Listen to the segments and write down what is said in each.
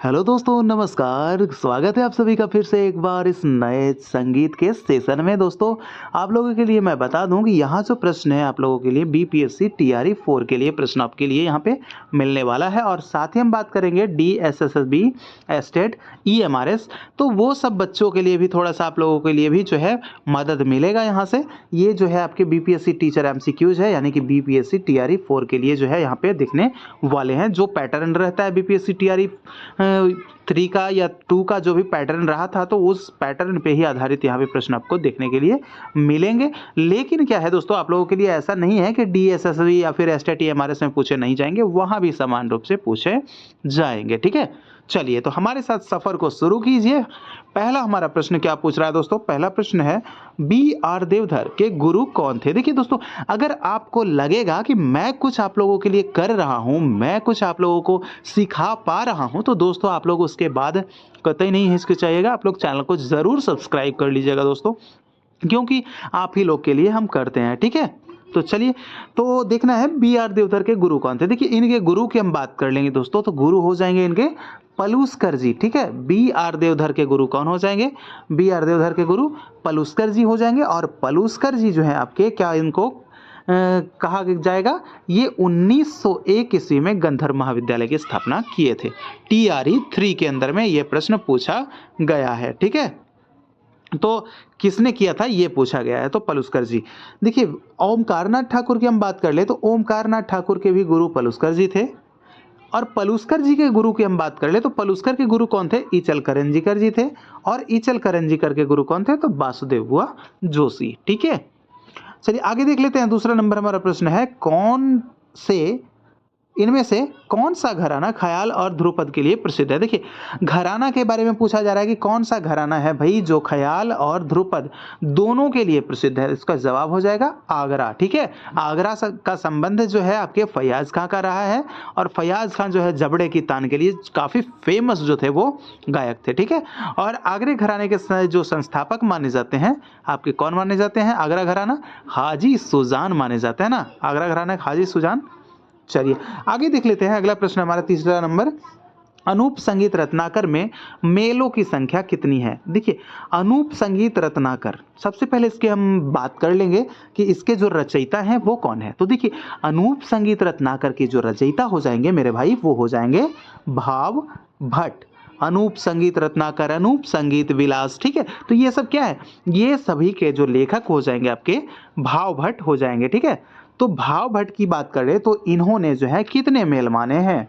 Hello दोस्तों, नमस्कार। स्वागत है आप सभी का फिर से एक बार इस नए संगीत के सेशन में। दोस्तों, आप लोगों के लिए मैं बता दूं कि यहाँ जो प्रश्न है आप लोगों के लिए बीपीएससी टीआरई 4 के लिए प्रश्न आपके लिए यहाँ पे मिलने वाला है। और साथ ही हम बात करेंगे डीएसएसबी, एस्टेट, ईएमआरएस। तो वो सब बच्चों के लिए भी थोड़ा सा आप लोगों के लिए भी जो है मदद मिलेगा यहाँ से। ये जो है आपके बीपीएससी टीचर एमसीक्यूज है, यानी कि बीपीएससी टीआरई 4 के लिए जो है यहाँ पे दिखने वाले हैं। जो पैटर्न रहता है बीपीएससी टीआरई 3 का या 2 का जो भी पैटर्न रहा था, तो उस पैटर्न पे ही आधारित यहाँ पे प्रश्न आपको देखने के लिए मिलेंगे। लेकिन क्या है दोस्तों, आप लोगों के लिए ऐसा नहीं है कि डीएसएसबी या फिर एस्टेट ईएमआरएस में पूछे नहीं जाएंगे, वहां भी समान रूप से पूछे जाएंगे। ठीक है, चलिए तो हमारे साथ सफर को शुरू कीजिए। पहला हमारा प्रश्न क्या पूछ रहा है दोस्तों? पहला प्रश्न है बी आर देवधर के गुरु कौन थे? देखिए दोस्तों, अगर आपको लगेगा कि मैं कुछ आप लोगों के लिए कर रहा हूं, मैं कुछ आप लोगों को सिखा पा रहा हूं, तो दोस्तों आप लोग उसके बाद कतई नहीं हिचकिचाइएगा, आप लोग चैनल को जरूर सब्सक्राइब कर लीजिएगा दोस्तों, क्योंकि आप ही लोग के लिए हम करते हैं। ठीक है, तो चलिए तो देखना है बी आर देवधर के गुरु कौन थे। देखिए, इनके गुरु की हम बात कर लेंगे दोस्तों, तो गुरु हो जाएंगे इनके पलूस्कर जी। ठीक है, बी आर देवधर के गुरु कौन हो जाएंगे? बी आर देवधर के गुरु पलूस्कर जी हो जाएंगे। और पलूस्कर जी जो है आपके, क्या इनको कहा जाएगा? ये 1901 ईस्वी में गंधर्व महाविद्यालय की स्थापना किए थे। टीआरई 3 के अंदर में ये प्रश्न पूछा गया है। ठीक है, तो किसने किया था ये पूछा गया है, तो पलूस्कर जी। देखिए, ओमकारनाथ ठाकुर की हम बात कर ले तो ओमकारनाथ ठाकुर के भी गुरु पलूस्कर जी थे। और पलूस्कर जी के गुरु की हम बात कर ले तो पलूस्कर के गुरु कौन थे? ईचल करंजीकर जी थे। और ईचल करंजीकर के गुरु कौन थे? तो वासुदेव बुआ जोशी। ठीक है, चलिए आगे देख लेते हैं। दूसरा नंबर हमारा प्रश्न है, इनमें से कौन सा घराना ख्याल और ध्रुपद के लिए प्रसिद्ध है? देखिए, घराना के बारे में पूछा जा रहा है कि कौन सा घराना है भाई जो ख्याल और ध्रुपद दोनों के लिए प्रसिद्ध है। इसका जवाब हो जाएगा आगरा। ठीक है, आगरा का संबंध जो है आपके फैयाज खां का रहा है। और फैयाज खां जो है जबड़े की तान के लिए काफी फेमस जो थे वो गायक थे। ठीक है, और आगरे घराने के जो संस्थापक माने जाते हैं आपके, कौन माने जाते हैं? आगरा घराना हाजी सुजान माने जाते हैं ना, आगरा घराना हाजी सुजान। चलिए आगे देख लेते हैं। अगला प्रश्न हमारा तीसरा नंबर, अनूप संगीत रत्नाकर में मेलों की संख्या कितनी है? देखिए, अनूप संगीत रत्नाकर, सबसे पहले इसके हम बात कर लेंगे कि इसके जो रचयिता हैं वो कौन है। तो देखिए, अनूप संगीत रत्नाकर के जो रचयिता हो जाएंगे मेरे भाई, वो हो जाएंगे भाव भट्ट। अनूप संगीत रत्नाकर, अनूप संगीत विलास। ठीक है, तो ये सब क्या है? ये सभी के जो लेखक हो जाएंगे आपके भाव भट्ट हो जाएंगे। ठीक है, तो भाव भट्ट की बात करें तो इन्होंने जो है कितने मेल माने हैं?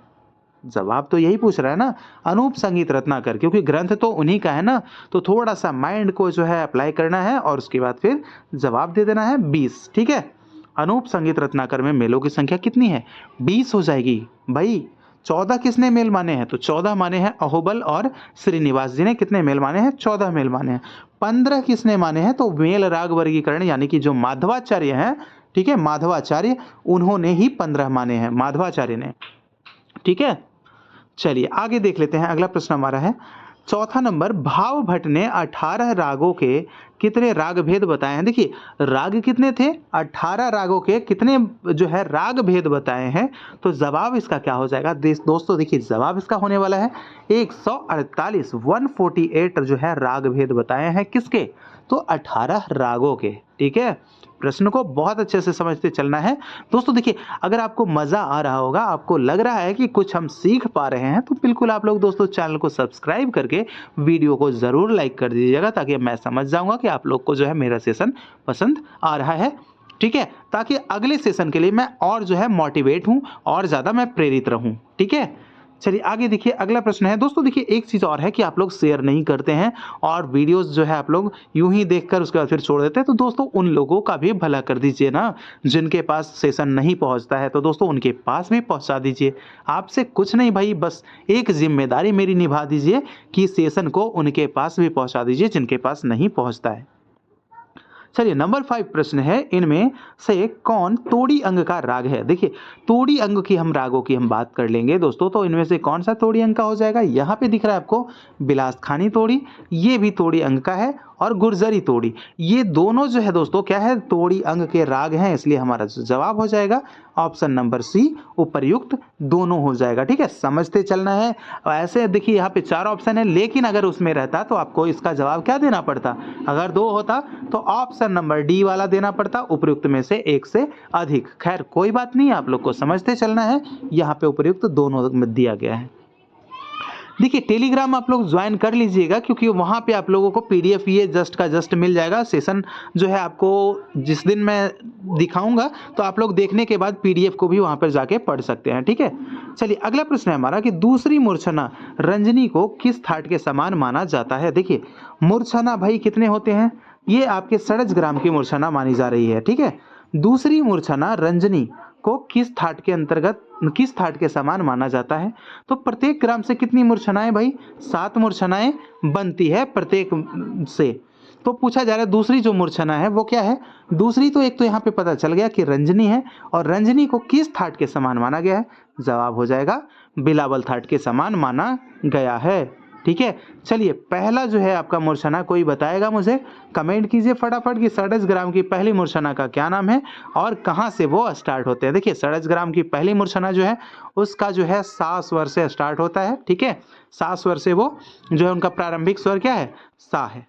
जवाब तो यही पूछ रहा है ना, अनूप संगीत रत्नाकर, क्योंकि ग्रंथ तो उन्हीं का है ना। तो थोड़ा सा माइंड को जो है अप्लाई करना है और उसके बाद फिर जवाब दे देना है 20। ठीक है, अनूप संगीत रत्नाकर में मेलों की संख्या कितनी है? 20 हो जाएगी भाई। 14 किसने मेल माने हैं? तो 14 माने हैं अहोबल और श्रीनिवास जी ने। कितने मेल माने हैं? 14 मेल माने हैं। 15 किसने माने हैं? तो मेल राग वर्गीकरण यानी कि जो माधवाचार्य हैं, ठीक है, माधवाचार्य, उन्होंने ही 15 माने हैं, माधवाचार्य ने। ठीक है, चलिए आगे देख लेते हैं। अगला प्रश्न हमारा है चौथा नंबर, भाव भट्ट ने 18 रागों के कितने राग भेद बताए हैं? देखिए, राग कितने थे? 18 रागों के कितने जो है राग भेद बताए हैं? तो जवाब इसका क्या हो जाएगा दोस्तों? देखिए, जवाब इसका होने वाला है 148, 148 जो है राग भेद बताए हैं। किसके? तो 18 रागों के। ठीक है, प्रश्न को बहुत अच्छे से समझते चलना है दोस्तों। देखिए, अगर आपको मजा आ रहा होगा, आपको लग रहा है कि कुछ हम सीख पा रहे हैं, तो बिल्कुल आप लोग दोस्तों चैनल को सब्सक्राइब करके वीडियो को जरूर लाइक कर दीजिएगा, ताकि मैं समझ जाऊंगा कि आप लोग को जो है मेरा सेशन पसंद आ रहा है। ठीक है, ताकि अगले सेशन के लिए मैं और जो है मोटिवेट हूं और ज्यादा मैं प्रेरित रहूं। ठीक है, चलिए आगे देखिए। अगला प्रश्न है दोस्तों, देखिए एक चीज और है कि आप लोग शेयर नहीं करते हैं और वीडियोस जो है आप लोग यूं ही देखकर उसके बाद फिर छोड़ देते हैं। तो दोस्तों उन लोगों का भी भला कर दीजिए ना, जिनके पास सेशन नहीं पहुंचता है, तो दोस्तों उनके पास भी पहुंचा दीजिए। आपसे कुछ नहीं भाई, बस एक जिम्मेदारी मेरी निभा दीजिए कि सेशन को उनके पास भी पहुंचा दीजिए जिनके पास नहीं पहुंचता है। चलिए नंबर 5 प्रश्न है, इनमें से कौन तोड़ी अंग का राग है? देखिए, तोड़ी अंग की हम रागों की हम बात कर लेंगे दोस्तों, तो इनमें से कौन सा तोड़ी अंग का हो जाएगा? यहाँ पे दिख रहा है आपको बिलास खानी तोड़ी, ये भी तोड़ी अंग का है। और गुर्जरी तोड़ी, ये दोनों जो है दोस्तों क्या है, तोड़ी अंग के राग हैं, इसलिए हमारा जो जवाब हो जाएगा ऑप्शन नंबर सी उपर्युक्त दोनों हो जाएगा। ठीक है, समझते चलना है। ऐसे देखिए यहाँ पे 4 ऑप्शन है, लेकिन अगर उसमें रहता तो आपको इसका जवाब क्या देना पड़ता, अगर 2 होता तो ऑप्शन नंबर डी वाला देना पड़ता, उपर्युक्त में से एक से अधिक। खैर कोई बात नहीं, आप लोग को समझते चलना है, यहाँ पे उपर्युक्त दोनों में दिया गया है। देखिए टेलीग्राम आप लोग ज्वाइन कर लीजिएगा, क्योंकि वहाँ पे आप लोगों को पीडीएफ ये जस्ट का जस्ट मिल जाएगा। सेशन जो है आपको जिस दिन मैं दिखाऊंगा तो आप लोग देखने के बाद पीडीएफ को भी वहाँ पर जाके पढ़ सकते हैं। ठीक है, चलिए अगला प्रश्न है हमारा कि दूसरी मूर्छना रंजनी को किस थाट के समान माना जाता है। देखिए मूर्छना भाई कितने होते हैं, ये आपके 6.5 ग्राम की मूर्छना मानी जा रही है। ठीक है, दूसरी मूर्छना रंजनी को किस थाट के अंतर्गत, किस थाट के समान माना जाता है। तो प्रत्येक ग्राम से कितनी मूर्छनाएं भाई, 7 मूर्छनाएं बनती है प्रत्येक से। तो पूछा जा रहा है दूसरी जो मूर्छना है वो क्या है। दूसरी तो एक तो यहाँ पे पता चल गया कि रंजनी है, और रंजनी को किस थाट के समान माना गया है, जवाब हो जाएगा बिलावल थाट के समान माना गया है। ठीक है, चलिए पहला जो है आपका मूर्छना कोई बताएगा मुझे, कमेंट कीजिए फटाफट कि 6.5 ग्राम की पहली मूर्छना का क्या नाम है और कहाँ से वो स्टार्ट होते हैं। देखिए 6.5 ग्राम की पहली मूर्छना जो है उसका जो है सा स्वर से स्टार्ट होता है। ठीक है, सा स्वर से वो जो है उनका प्रारंभिक स्वर क्या है, सा है।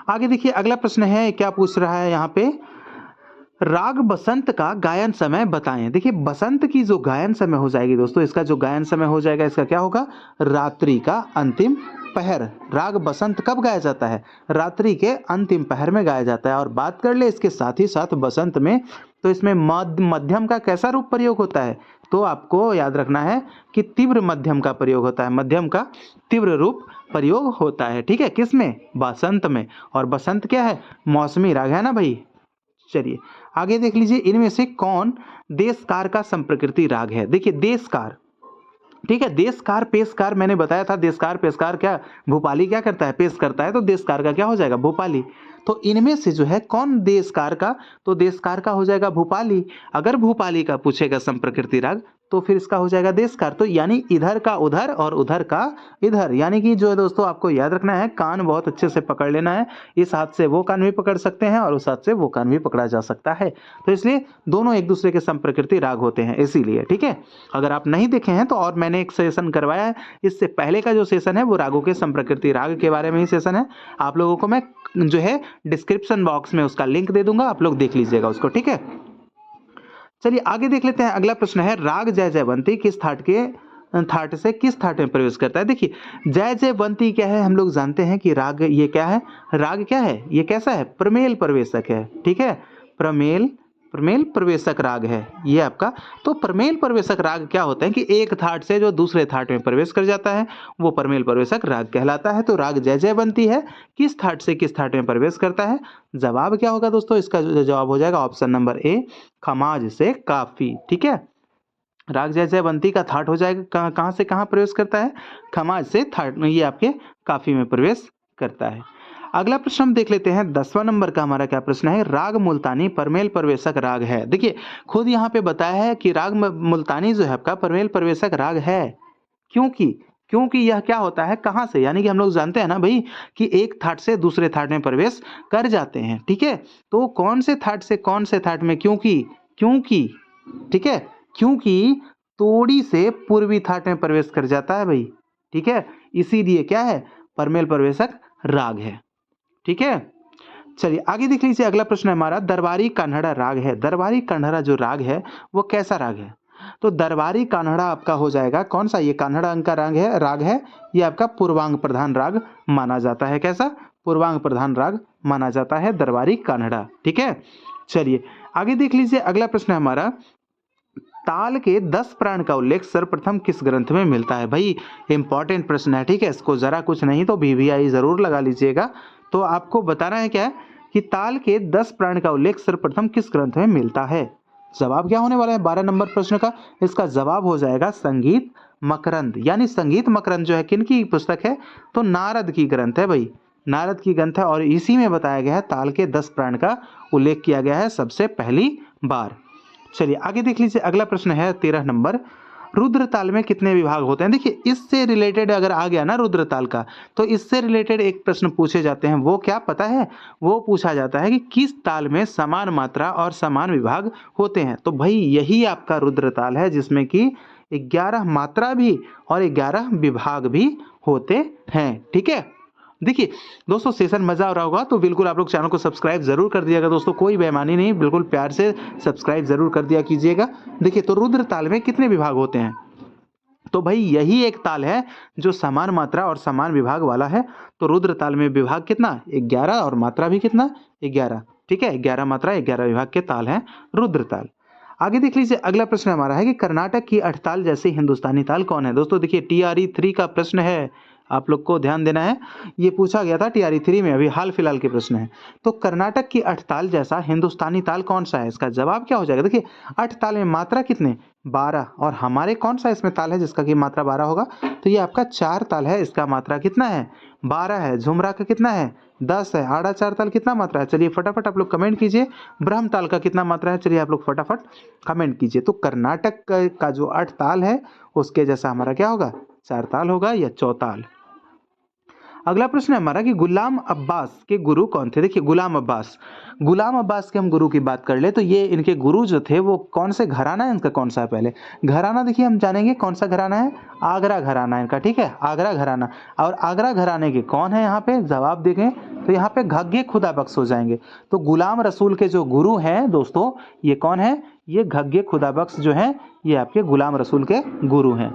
आगे देखिए अगला प्रश्न है, क्या पूछ रहा है यहाँ पे, राग बसंत का गायन समय बताएं। देखिए बसंत की जो गायन समय हो जाएगी दोस्तों, इसका जो गायन समय हो जाएगा इसका क्या होगा, रात्रि का अंतिम पहर। राग बसंत कब गाया जाता है, रात्रि के अंतिम पहर में गाया जाता है। और बात कर ले इसके साथ ही साथ बसंत में, तो इसमें मध्यम का कैसा रूप प्रयोग होता है, तो आपको याद रखना है कि तीव्र मध्यम का प्रयोग होता है, मध्यम का तीव्र रूप प्रयोग होता है। ठीक है, किसमें, बसंत में। और बसंत क्या है, मौसमी राग है ना भाई। चलिए आगे देख लीजिए, इनमें से कौन देशकार का संप्रकृति राग है। देखिए देशकार, ठीक है, देशकार पेशकार मैंने बताया था, देशकार पेशकार क्या, भूपाली क्या करता है, पेश करता है, तो देशकार का क्या हो जाएगा, भूपाली। तो इनमें से जो है कौन देशकार का, तो देशकार का हो जाएगा भूपाली। अगर भूपाली का पूछेगा संप्रकृति राग तो फिर इसका हो जाएगा देशकार। तो यानी इधर का उधर और उधर का इधर, यानी कि जो है दोस्तों आपको याद रखना है, कान बहुत अच्छे से पकड़ लेना है। इस हाथ से वो कान भी पकड़ सकते हैं और उस हाथ से वो कान भी पकड़ा जा सकता है। तो इसलिए दोनों एक दूसरे के संप्रकृति राग होते हैं, इसीलिए। ठीक है, अगर आप नहीं देखे हैं तो और मैंने एक सेशन करवाया है, इससे पहले का जो सेशन है वो रागों के संप्रकृति राग के बारे में ही सेशन है। आप लोगों को मैं जो है डिस्क्रिप्शन बॉक्स में उसका लिंक दे दूंगा, आप लोग देख लीजिएगा उसको। ठीक है, चलिए आगे देख लेते हैं। अगला प्रश्न है, राग जय जयवंती किस थाट से किस थाट में प्रवेश करता है। देखिए जय जयवंती क्या है, हम लोग जानते हैं कि राग ये क्या है, राग क्या है, ये कैसा है, प्रमेल प्रवेशक है। ठीक है, प्रमेल प्रवेशक राग है ये आपका। तो प्रमेल प्रवेशक राग क्या होता है कि एक थाट से जो दूसरे थाट में प्रवेश कर जाता है वो प्रमेल प्रवेशक राग कहलाता है। तो राग जय जयवंती है, किस थाट से किस थाट में प्रवेश करता है, जवाब क्या होगा दोस्तों, इसका जवाब हो जाएगा ऑप्शन नंबर ए, खमाज से काफी। ठीक है, राग जय जयवंती का थाट हो जाएगा कहाँ से कहाँ प्रवेश करता है, खमाज से थाट में, ये आपके काफी में प्रवेश करता है। अगला प्रश्न हम देख लेते हैं, 10वां नंबर का हमारा क्या प्रश्न है, राग मुल्तानी प्रमेल प्रवेशक राग है। देखिए खुद यहाँ पे बताया है कि राग मुल्तानी जो है आपका प्रमेल प्रवेशक राग है, क्योंकि यह क्या होता है, कहाँ से, यानी कि हम लोग जानते हैं ना भाई कि एक थाट से दूसरे थाट में प्रवेश कर जाते हैं। ठीक है, तो कौन से थाट से कौन से थाट में, क्योंकि ठीक है, क्योंकि तोड़ी से पूर्वी थाट में प्रवेश कर जाता है भाई। ठीक है, इसीलिए क्या है, प्रमेल प्रवेशक राग है। ठीक है, चलिए आगे देख लीजिए। अगला प्रश्न है हमारा, दरबारी कान्हड़ा राग है। दरबारी कान्हड़ा जो राग है वो कैसा राग है, तो दरबारी कान्हड़ा आपका हो जाएगा कौन सा, ये कान्हड़ा अंग का राग है, ये आपका पूर्वांग प्रधान राग माना जाता है। कैसा, पूर्वांग प्रधान राग माना जाता है दरबारी कान्हड़ा। ठीक है, चलिए आगे देख लीजिए। अगला प्रश्न है हमारा, ताल के 10 प्राण का उल्लेख सर्वप्रथम किस ग्रंथ में मिलता है। भाई इंपॉर्टेंट प्रश्न है। ठीक है, इसको जरा कुछ नहीं तो VVI जरूर लगा लीजिएगा। तो आपको बताना है क्या है कि ताल के 10 प्राण का उल्लेख सर्वप्रथम किस ग्रंथ में मिलता है। जवाब क्या होने वाला है 12 नंबर प्रश्न का, इसका जवाब हो जाएगा संगीत मकरंद। यानी संगीत मकरंद जो है किनकी पुस्तक है, तो नारद की ग्रंथ है भाई, नारद की ग्रंथ है। और इसी में बताया गया है ताल के 10 प्राण का उल्लेख किया गया है सबसे पहली बार। चलिए आगे देख लीजिए। अगला प्रश्न है 13 नंबर, रुद्र ताल में कितने विभाग होते हैं? देखिए इससे रिलेटेड अगर आ गया ना रुद्र ताल का, तो इससे रिलेटेड एक प्रश्न पूछे जाते हैं, वो क्या पता है? वो पूछा जाता है कि किस ताल में समान मात्रा और समान विभाग होते हैं। तो भाई यही आपका रुद्र ताल है जिसमें कि 11 मात्रा भी और 11 विभाग भी होते हैं। ठीक है, देखिए दोस्तों सेशन मजा आ रहा होगा तो बिल्कुल आप लोग चैनल को सब्सक्राइब जरूर कर दिएगा दोस्तों, कोई बेईमानी नहीं, बिल्कुल प्यार से सब्सक्राइब जरूर कर दिया कीजिएगा। देखिए तो रुद्र ताल में कितने विभाग होते हैं? तो भाई यही एक ताल है जो समान मात्रा और समान विभाग वाला है। तो रुद्र ताल में विभाग कितना? 11 और मात्रा भी कितना? 11। ठीक है, 11 मात्रा 11 विभाग के ताल है रुद्र ताल। आगे देख लीजिए, अगला प्रश्न हमारा है कि कर्नाटक की 8 ताल जैसी हिंदुस्तानी ताल कौन है? दोस्तों देखिए TRE 3 का प्रश्न है, आप लोग को ध्यान देना है, ये पूछा गया था TRE 3 में, अभी हाल फिलहाल के प्रश्न है। तो कर्नाटक की 8 ताल जैसा हिंदुस्तानी ताल कौन सा है? इसका जवाब क्या हो जाएगा? देखिए 8 ताल में मात्रा कितने? 12। और हमारे कौन सा इसमें ताल है जिसका कि मात्रा 12 होगा? तो ये आपका 4 ताल है, इसका मात्रा कितना है? 12 है। झुमरा का कितना है? 10 है। आड़ा 4 ताल कितना मात्रा है? चलिए फटाफट आप लोग कमेंट कीजिए। ब्रह्म ताल का कितना मात्रा है? चलिए आप लोग फटाफट कमेंट कीजिए। तो कर्नाटक का जो 8 ताल है उसके जैसा हमारा क्या होगा? 4 ताल होगा या चौताल। अगला प्रश्न है हमारा कि गुलाम अब्बास के गुरु कौन थे? देखिए गुलाम अब्बास के हम गुरु की बात कर ले तो ये इनके गुरु जो थे वो कौन से घराना है इनका? कौन सा है? पहले घराना देखिए हम जानेंगे कौन सा घराना है। आगरा घराना है इनका। ठीक है, आगरा घराना। और आगरा घराने के कौन है यहाँ पे? जवाब देखें तो यहाँ पे घग्गे खुदा बख्श हो जाएंगे। तो गुलाम रसूल के जो गुरु हैं दोस्तों ये कौन है? ये घग्गे खुदा बख्श जो है ये आपके गुलाम रसूल के गुरु हैं।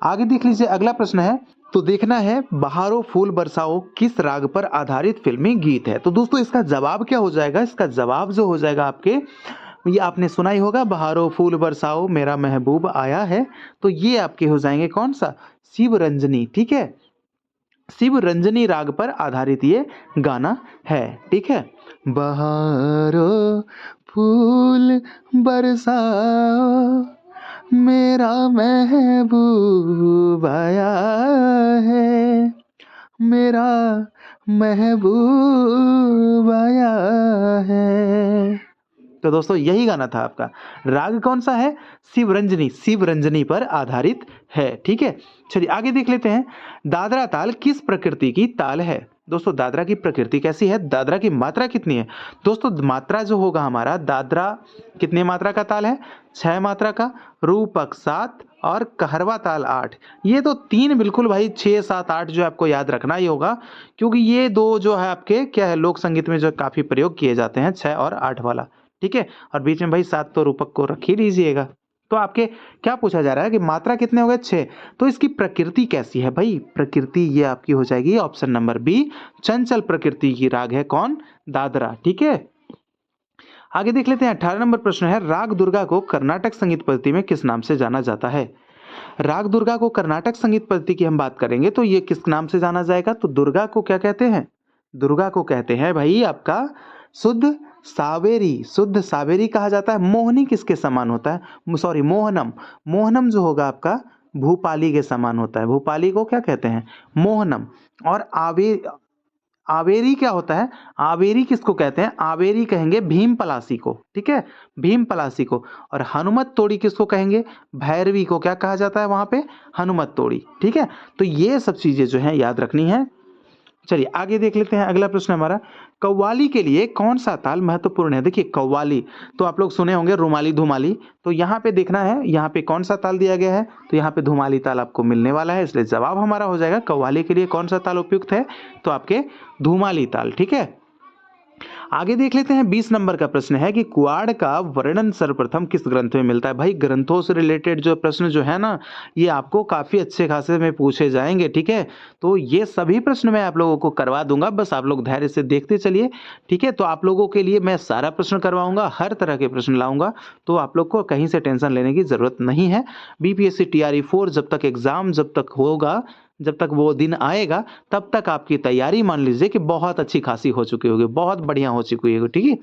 आगे देख लीजिए, अगला प्रश्न है तो देखना है बहारो फूल बरसाओ किस राग पर आधारित फिल्मी गीत है? तो दोस्तों इसका जवाब क्या हो जाएगा? इसका जवाब जो हो जाएगा आपके, ये आपने सुना ही होगा, बहारो फूल बरसाओ मेरा महबूब आया है। तो ये आपके हो जाएंगे कौन सा? शिव रंजनी। ठीक है, शिव रंजनी राग पर आधारित ये गाना है। ठीक है, बहारो फूल बरसाओ मेरा महबूब आया है, मेरा महबूब आया है। तो दोस्तों यही गाना था आपका। राग कौन सा है? शिव रंजनी पर आधारित है। ठीक है, चलिए आगे देख लेते हैं। दादरा ताल किस प्रकृति की ताल है? दोस्तों दादरा की प्रकृति कैसी है? दादरा की मात्रा कितनी है? दोस्तों मात्रा जो होगा हमारा, दादरा कितने मात्रा का ताल है? 6 मात्रा का। रूपक 7 और कहरवा ताल 8। ये तो 3 बिल्कुल भाई 6, 7, 8 जो आपको याद रखना ही होगा, क्योंकि ये दो जो है आपके क्या है लोक संगीत में जो काफी प्रयोग किए जाते हैं, 6 और 8 वाला। ठीक है, और बीच में भाई 7 तो रूपक को रख ही लीजिएगा। तो आपके क्या पूछा जा रहा है कि मात्रा कितने हो गए? 6। तो इसकी प्रकृति कैसी है भाई? प्रकृति ये आपकी हो जाएगी ऑप्शन नंबर बी, चंचल प्रकृति की राग है कौन? दादरा। ठीक है, आगे देख लेते हैं। 18 नंबर प्रश्न है, राग दुर्गा को कर्नाटक संगीत पद्धति में किस नाम से जाना जाता है? राग दुर्गा को कर्नाटक संगीत पद्धति की हम बात करेंगे तो ये किस नाम से जाना जाएगा? तो दुर्गा को क्या कहते हैं? दुर्गा को कहते हैं भाई आपका शुद्ध सावेरी कहा जाता है। मोहनी किसके समान होता है? सॉरी, मोहनम जो होगा आपका भूपाली के समान होता है। भूपाली को क्या कहते हैं? मोहनम। और आवेरी क्या होता है? आवेरी किसको कहते हैं? आवेरी कहेंगे भीम पलासी को। ठीक है, भीम पलासी को। और हनुमत तोड़ी किसको कहेंगे? भैरवी को क्या कहा जाता है वहां पे? हनुमत तोड़ी। ठीक है, तो ये सब चीजें जो है याद रखनी है। चलिए आगे देख लेते हैं। अगला प्रश्न हमारा, कव्वाली के लिए कौन सा ताल महत्वपूर्ण है? देखिए कव्वाली तो आप लोग सुने होंगे रुमाली धुमाली, तो यहाँ पे देखना है यहाँ पे कौन सा ताल दिया गया है। तो यहाँ पे धुमाली ताल आपको मिलने वाला है, इसलिए जवाब हमारा हो जाएगा कव्वाली के लिए कौन सा ताल उपयुक्त है? तो आपके धुमाली ताल। ठीक है, आगे देख लेते हैं। 20 नंबर का प्रश्न है कि कुआड़ का वर्णन सर्वप्रथम किस ग्रंथ में मिलता है? भाई ग्रंथों से रिलेटेड जो प्रश्न जो है ना ये आपको काफी अच्छे खासे में पूछे जाएंगे। ठीक है, तो ये सभी प्रश्न मैं आप लोगों को करवा दूंगा, बस आप लोग धैर्य से देखते चलिए। ठीक है, तो आप लोगों के लिए मैं सारा प्रश्न करवाऊंगा, हर तरह के प्रश्न लाऊंगा, तो आप लोग को कहीं से टेंशन लेने की जरूरत नहीं है। BPSC TRE 4 जब तक एग्जाम जब तक होगा, जब तक वो दिन आएगा तब तक आपकी तैयारी मान लीजिए कि बहुत अच्छी खासी हो चुकी होगी, बहुत बढ़िया हो चुकी होगी। ठीक है,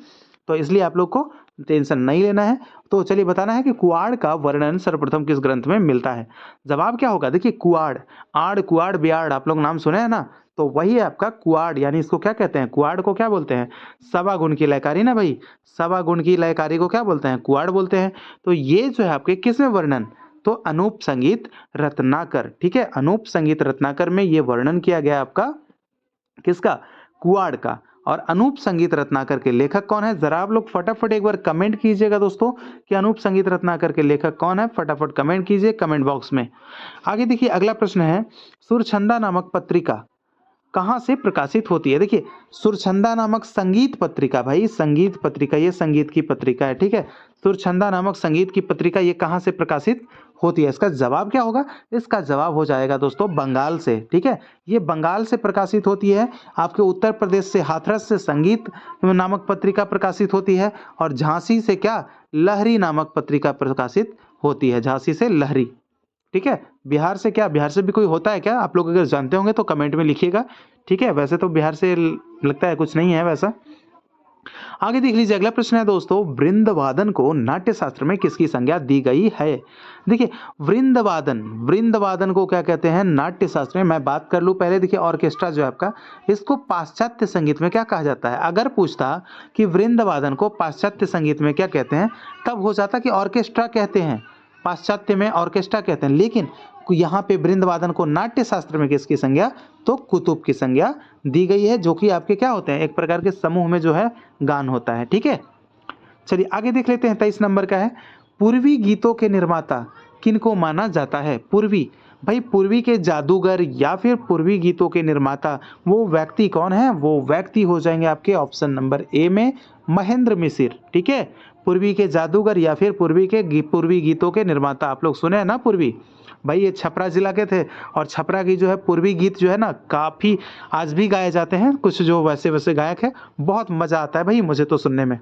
तो इसलिए आप लोग को टेंशन नहीं लेना है। तो चलिए बताना है कि कुआड़ का वर्णन सर्वप्रथम किस ग्रंथ में मिलता है? जवाब क्या होगा? देखिए कुआड़, आड़ कुआड़ ब्याड़ आप लोग नाम सुने हैं ना, तो वही है आपका कुआड़, यानी इसको क्या कहते हैं? कुआड़ को क्या बोलते हैं? सवा गुण की लयकारी ना भाई, सवा गुण की लयकारी को क्या बोलते हैं? कुआड़ बोलते हैं। तो ये जो है आपके किस में वर्णन? तो अनूप संगीत रत्नाकर। ठीक है, अनूप संगीत रत्नाकर में ये वर्णन किया गया आपका किसका, कुआड़ का। और अनूप संगीत रत्नाकर के लेखक कौन है, जरा आप लोग फटाफट एक बार कमेंट कीजिएगा दोस्तों कि अनूप संगीत रत्नाकर के लेखक कौन है, फटाफट कमेंट कीजिए कमेंट बॉक्स में। आगे देखिए अगला प्रश्न है, सुरछंदा नामक पत्रिका कहाँ से प्रकाशित होती है। देखिए सुरछंदा नामक संगीत पत्रिका, भाई संगीत पत्रिका, ये संगीत की पत्रिका है। ठीक है, सुरछंदा नामक संगीत की पत्रिका ये कहाँ से प्रकाशित होती है। इसका जवाब क्या होगा, इसका जवाब हो जाएगा दोस्तों बंगाल से। ठीक है, ये बंगाल से प्रकाशित होती है। आपके उत्तर प्रदेश से हाथरस से संगीत नामक पत्रिका प्रकाशित होती है, और झांसी से क्या, लहरी नामक पत्रिका प्रकाशित होती है, झांसी से लहरी। ठीक है, बिहार से क्या, बिहार से भी कोई होता है क्या, आप लोग अगर जानते होंगे तो कमेंट में लिखिएगा। ठीक है, वैसे तो बिहार से लगता है कुछ नहीं है वैसा। आगे देख लीजिए अगला प्रश्न है दोस्तों, वृंदवादन को नाट्य शास्त्र में किसकी संज्ञा दी गई है। देखिए वृंदवादन, वृंदवादन को क्या कहते हैं नाट्य शास्त्र में, मैं बात कर लूं पहले। देखिए ऑर्केस्ट्रा जो है आपका, इसको पाश्चात्य संगीत में क्या कहा जाता है। अगर पूछता कि वृंदवादन को पाश्चात्य संगीत में क्या कहते हैं, तब हो जाता कि ऑर्केस्ट्रा कहते हैं, पाश्चात्य में ऑर्केस्ट्रा कहते हैं। लेकिन यहाँ पे वृंदवादन को नाट्य शास्त्र में किसकी संज्ञा, तो कुतुब की संज्ञा दी गई है, जो कि आपके क्या होते हैं, एक प्रकार के समूह में जो है गान होता है। ठीक है, चलिए आगे देख लेते हैं। 23 नंबर का है, पूर्वी गीतों के निर्माता किनको माना जाता है। पूर्वी, भाई पूर्वी के जादूगर या फिर पूर्वी गीतों के निर्माता, वो व्यक्ति कौन है, वो व्यक्ति हो जाएंगे आपके ऑप्शन नंबर ए में महेंद्र मिसिर। ठीक है, पूर्वी के जादूगर या फिर पूर्वी गीतों के निर्माता। आप लोग सुने हैं ना पूर्वी, भाई ये छपरा जिला के थे, और छपरा की जो है पूर्वी गीत जो है ना काफ़ी आज भी गाए जाते हैं, कुछ जो वैसे वैसे गायक है, बहुत मज़ा आता है भाई मुझे तो सुनने में।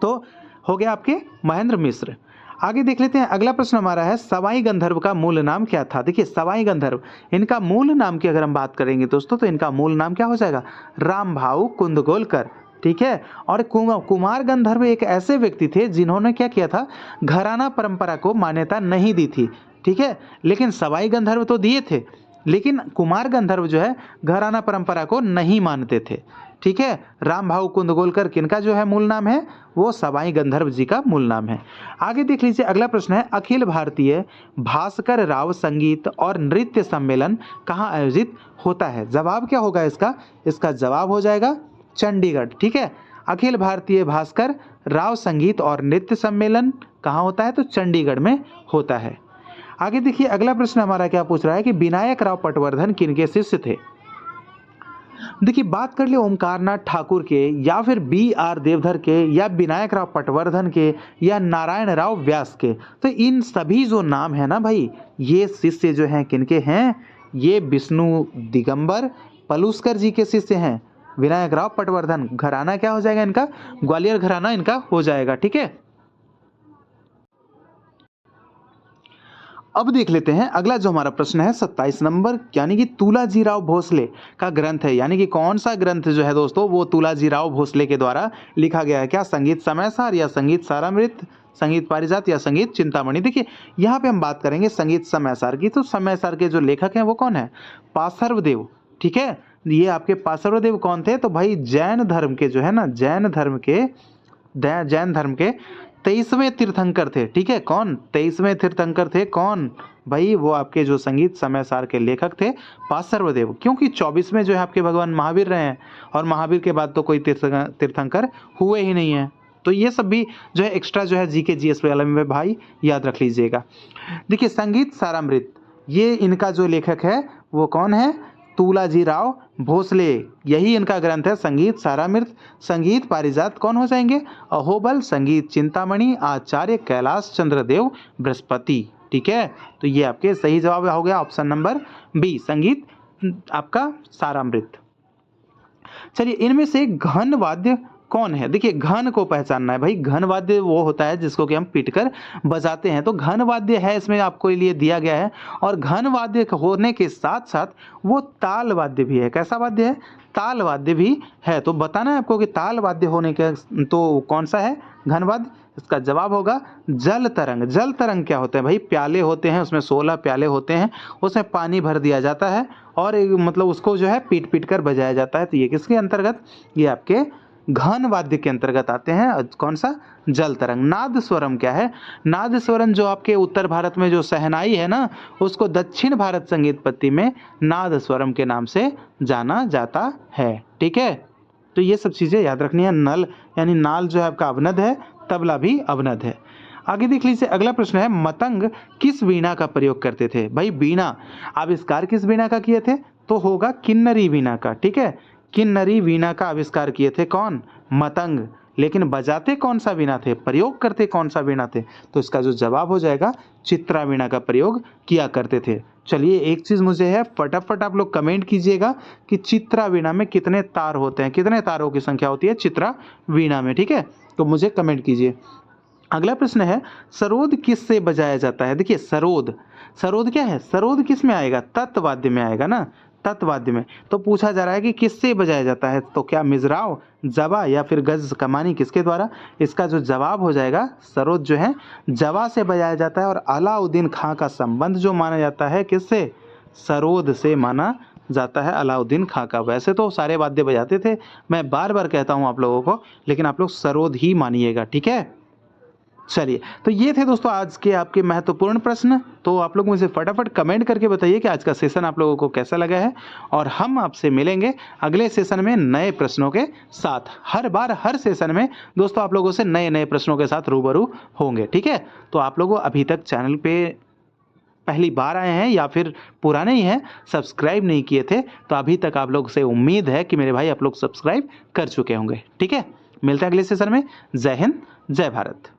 तो हो गया आपके महेंद्र मिश्र। आगे देख लेते हैं अगला प्रश्न हमारा है, सवाई गंधर्व का मूल नाम क्या था। देखिए सवाई गंधर्व, इनका मूल नाम की अगर हम बात करेंगे दोस्तों, तो इनका मूल नाम क्या हो जाएगा, रामभाऊ कुंदगोलकर। ठीक है, और कुमार गंधर्व एक ऐसे व्यक्ति थे जिन्होंने क्या किया था, घराना परंपरा को मान्यता नहीं दी थी। ठीक है, लेकिन सवाई गंधर्व तो दिए थे, लेकिन कुमार गंधर्व जो है घराना परंपरा को नहीं मानते थे। ठीक है, रामभाऊ कुंदगोलकर किनका जो है मूल नाम है, वो सवाई गंधर्व जी का मूल नाम है। आगे देख लीजिए अगला प्रश्न है, अखिल भारतीय भास्कर राव संगीत और नृत्य सम्मेलन कहाँ आयोजित होता है। जवाब क्या होगा इसका, इसका जवाब हो जाएगा चंडीगढ़। ठीक है, अखिल भारतीय भास्कर राव संगीत और नृत्य सम्मेलन कहाँ होता है, तो चंडीगढ़ में होता है। आगे देखिए अगला प्रश्न हमारा क्या पूछ रहा है कि विनायक राव पटवर्धन किनके शिष्य थे। देखिए बात कर ले ओमकारनाथ ठाकुर के, या फिर B.R. देवधर के, या विनायक राव पटवर्धन के, या नारायण राव व्यास के, तो इन सभी जो नाम है ना भाई, ये शिष्य जो हैं किनके हैं, ये विष्णु दिगंबर पलुस्कर जी के शिष्य हैं। विनायक राव पटवर्धन, घराना क्या हो जाएगा इनका, ग्वालियर घराना इनका हो जाएगा। ठीक है, अब देख लेते हैं अगला जो हमारा प्रश्न है 27 नंबर, यानी कि तुलाजीराव भोसले का ग्रंथ है, यानी कि कौन सा ग्रंथ जो है दोस्तों, वो तुलाजीराव भोसले के द्वारा लिखा गया है। क्या संगीत समयसार, या संगीत सारामृत, संगीत पारिजात, या संगीत चिंतामणि। देखिए यहाँ पे हम बात करेंगे संगीत समयसार की, तो समयसार के जो लेखक हैं वो कौन है, पार्श्वदेव। ठीक है, ये आपके पार्श्वदेव कौन थे, तो भाई जैन धर्म के जो है ना, जैन धर्म के 23वें तीर्थंकर थे। ठीक है, कौन 23वें तीर्थंकर थे, कौन भाई, वो आपके जो संगीत समयसार के लेखक थे पार्श्वदेव। क्योंकि 24वें जो है आपके भगवान महावीर रहे हैं, और महावीर के बाद तो कोई तीर्थंकर हुए ही नहीं है। तो ये सब भी जो है एक्स्ट्रा जो है जीके जीएस वाले में भाई याद रख लीजिएगा। देखिए संगीत सारामृत, ये इनका जो लेखक है वो कौन है, तुलाजीराव भोसले, यही इनका ग्रंथ है संगीत सारामृत। संगीत पारिजात कौन हो जाएंगे, अहोबल। संगीत चिंतामणि आचार्य कैलाश चंद्र देव बृहस्पति। ठीक है, तो ये आपके सही जवाब हो गया ऑप्शन नंबर बी, संगीत आपका सारामृत। चलिए इनमें से घन वाद्य कौन है। देखिए घन को पहचानना है भाई, घन वाद्य वो होता है जिसको कि हम पीटकर बजाते हैं, तो घन वाद्य है इसमें आपको लिए दिया गया है। और घन वाद्य होने के साथ साथ वो ताल वाद्य भी है। कैसा वाद्य है, ताल वाद्य भी है। तो बताना है आपको कि ताल वाद्य होने के तो कौन सा है घन वाद्य, इसका जवाब होगा जल तरंग। जल तरंग क्या होते हैं भाई, प्याले होते हैं, उसमें 16 प्याले होते हैं, उसमें पानी भर दिया जाता है और मतलब उसको जो है पीट पीट कर बजाया जाता है। तो ये किसके अंतर्गत, ये आपके घन वाद्य के अंतर्गत आते हैं। कौन सा? जल तरंग। नाद स्वरम क्या है? नाद स्वरम जो आपके उत्तर भारत में जो शहनाई है ना, उसको दक्षिण भारत संगीत पत्ति में नाद स्वरम के नाम से जाना जाता है। ठीक है, तो ये सब चीज़ें याद रखनी है। नल यानी नाल जो है आपका अवनद है, तबला भी अवनद है। आगे देख लीजिए, अगला प्रश्न है, मतंग किस वीणा का प्रयोग करते थे? भाई वीणा आविष्कार किस वीणा का किए थे? तो होगा किन्नरी वीणा का। ठीक है, किन्नरी वीणा का आविष्कार किए थे कौन? मतंग। लेकिन बजाते कौन सा वीणा थे? प्रयोग करते कौन सा वीणा थे? तो इसका जो जवाब हो जाएगा चित्रा वीणा का प्रयोग किया करते थे। चलिए, एक चीज़ मुझे है, फटाफट आप लोग कमेंट कीजिएगा कि चित्रा वीणा में कितने तार होते हैं, कितने तारों की संख्या होती है चित्रा वीणा में। ठीक है, तो मुझे कमेंट कीजिए। अगला प्रश्न है, सरोद किस से बजाया जाता है? देखिए, सरोद, सरोद क्या है? सरोद किस में आएगा? तत्वाद्य में आएगा ना, तत्वाद्य में। तो पूछा जा रहा है कि किससे बजाया जाता है, तो क्या मिजराव, जवा या फिर गज कमानी, किसके द्वारा? इसका जो जवाब हो जाएगा, सरोद जो है जवा से बजाया जाता है। और अलाउद्दीन खां का संबंध जो माना जाता है किससे? सरोद से माना जाता है, अलाउद्दीन खां का। वैसे तो सारे वाद्य बजाते थे, मैं बार बार कहता हूँ आप लोगों को, लेकिन आप लोग सरोद ही मानिएगा। ठीक है, चलिए, तो ये थे दोस्तों आज के आपके महत्वपूर्ण प्रश्न। तो आप लोग मुझे फटाफट कमेंट करके बताइए कि आज का सेशन आप लोगों को कैसा लगा है, और हम आपसे मिलेंगे अगले सेशन में नए प्रश्नों के साथ। हर बार हर सेशन में दोस्तों आप लोगों से नए नए प्रश्नों के साथ रूबरू होंगे। ठीक है, तो आप लोगों अभी तक चैनल पे पहली बार आए हैं या फिर पुराने ही हैं, सब्सक्राइब नहीं किए थे, तो अभी तक आप लोग से उम्मीद है कि मेरे भाई आप लोग सब्सक्राइब कर चुके होंगे। ठीक है, मिलते हैं अगले सेशन में। जय हिंद, जय भारत।